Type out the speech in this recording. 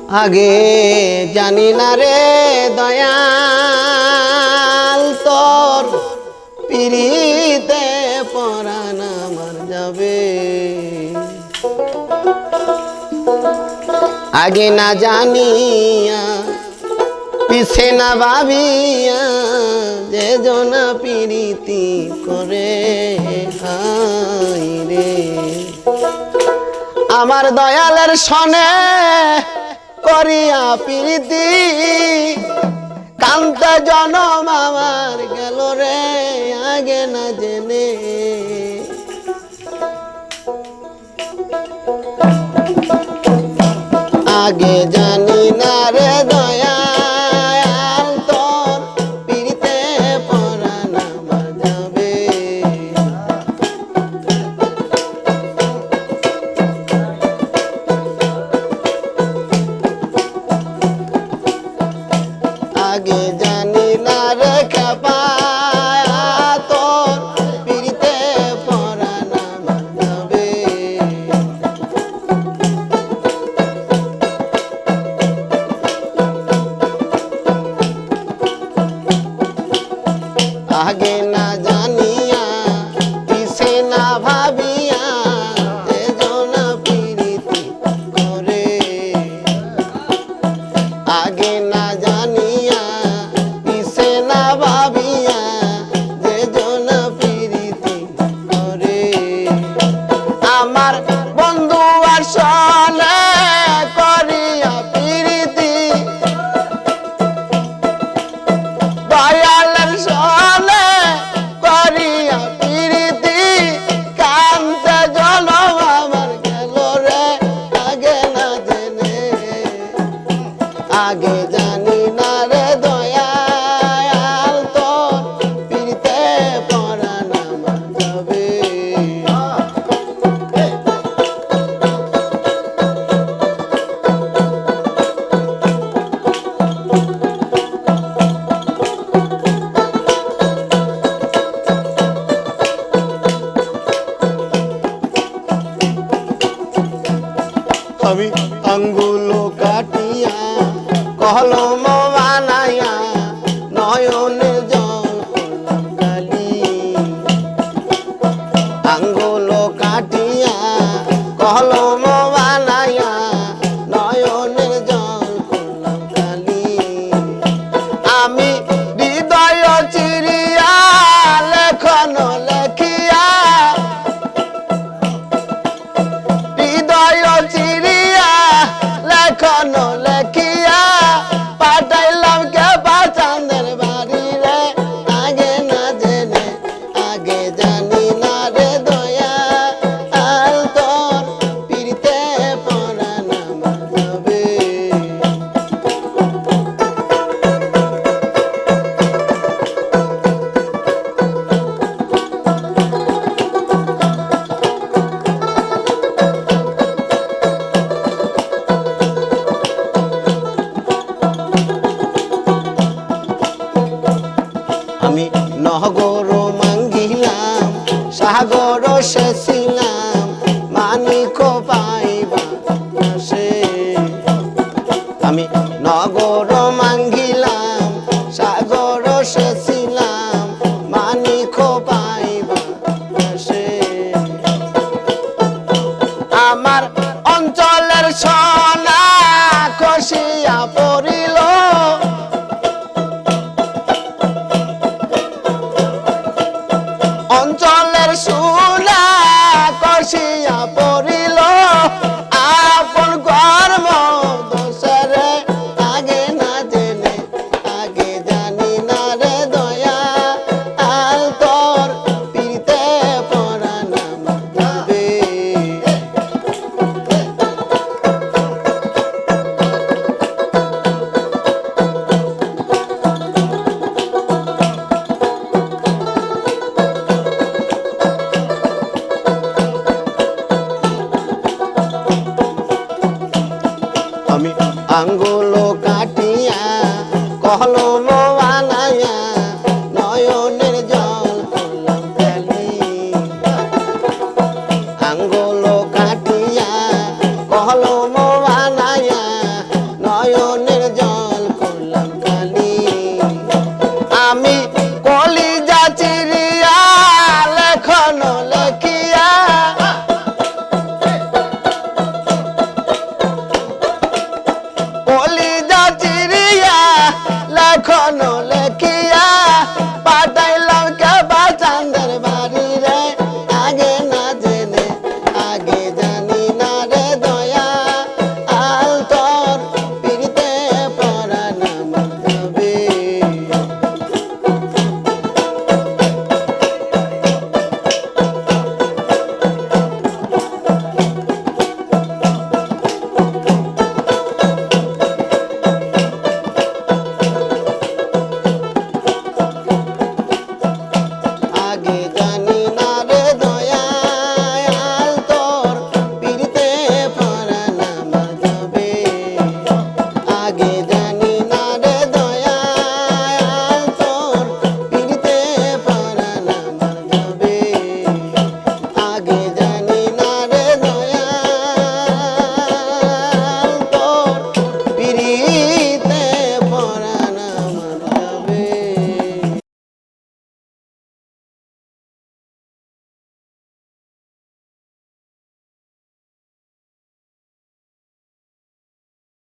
আগে জানি না রে দয়াল তোর পিরিতে পরাণ আমার যাবে। আগে না জানিয়া পিছে না ভাবিয়া যে জনা পিরিতি করে হাই রে। আমার দয়ালের সনে করিয়া প্রীতি কান্তে জনম আমার গেল রে আগে না জেনে। আগে জানি না রে দয়াল তোর পিরিতে পরাণ আমার যাবে। আগে জানি না রে খেপা তোর পিরিতে পরাণ আমার যাবে। আগে না জানিয়া পিছে না ভাবিয়া যে জনা পিরিতি করে। আগে না জানিয়া পিছে না ভাবিয়া যে জনা পিরিতি করে। আমার বন্ধু আসলে করিয়া পিরিতি দয়ালের সনে করিয়া পিরিতি কান্তে জনম আমার গেল রে আগে না জেনে। আগে জানি না রে দয়াল তোর পিরিতে পরাণ আমার যাবে। আমি আঙ্গুল কাটিয়া কলম বানাইয়া নয়নে জল করলাম কালি। আঙ্গুল কাটিয়া কলম বানাইয়া নয়নের জল করলাম কালি। আমি হৃদয় চিরিয়া লেখন লেখিয়া হৃদয় চিরিয়া লেখন লেখিয়া পাঠাইলাম কে চাঁদের বাড়ি রে আগে না জেনে। আগে জানি না রে দয়াল তোর পিরিতে পরাণ আমার যাবে। আমি নহগর মাঙ্গিলাম সাগর সেছিলাম মানিক পাইবা সে। আমি নগর মাঙ্গিলাম সাগর সেছিলাম মানিক পাইবা সে। আমার অঞ্চলের সোনা খসিয়া পড়িল অঞ্চলের সোনা খসিয়া পড়িল আপন কর্ম দোষরে আগে না জেনে। আগে জানি না রে দয়াল তোর পিরিতে পরাণ আমার যাবে। আমি আঙ্গুল কাটিয়া কলম বানাইয়া নয়নের জল করলাম কালি। আঙ্গুল কাটিয়া কলম বানাইয়া কখনো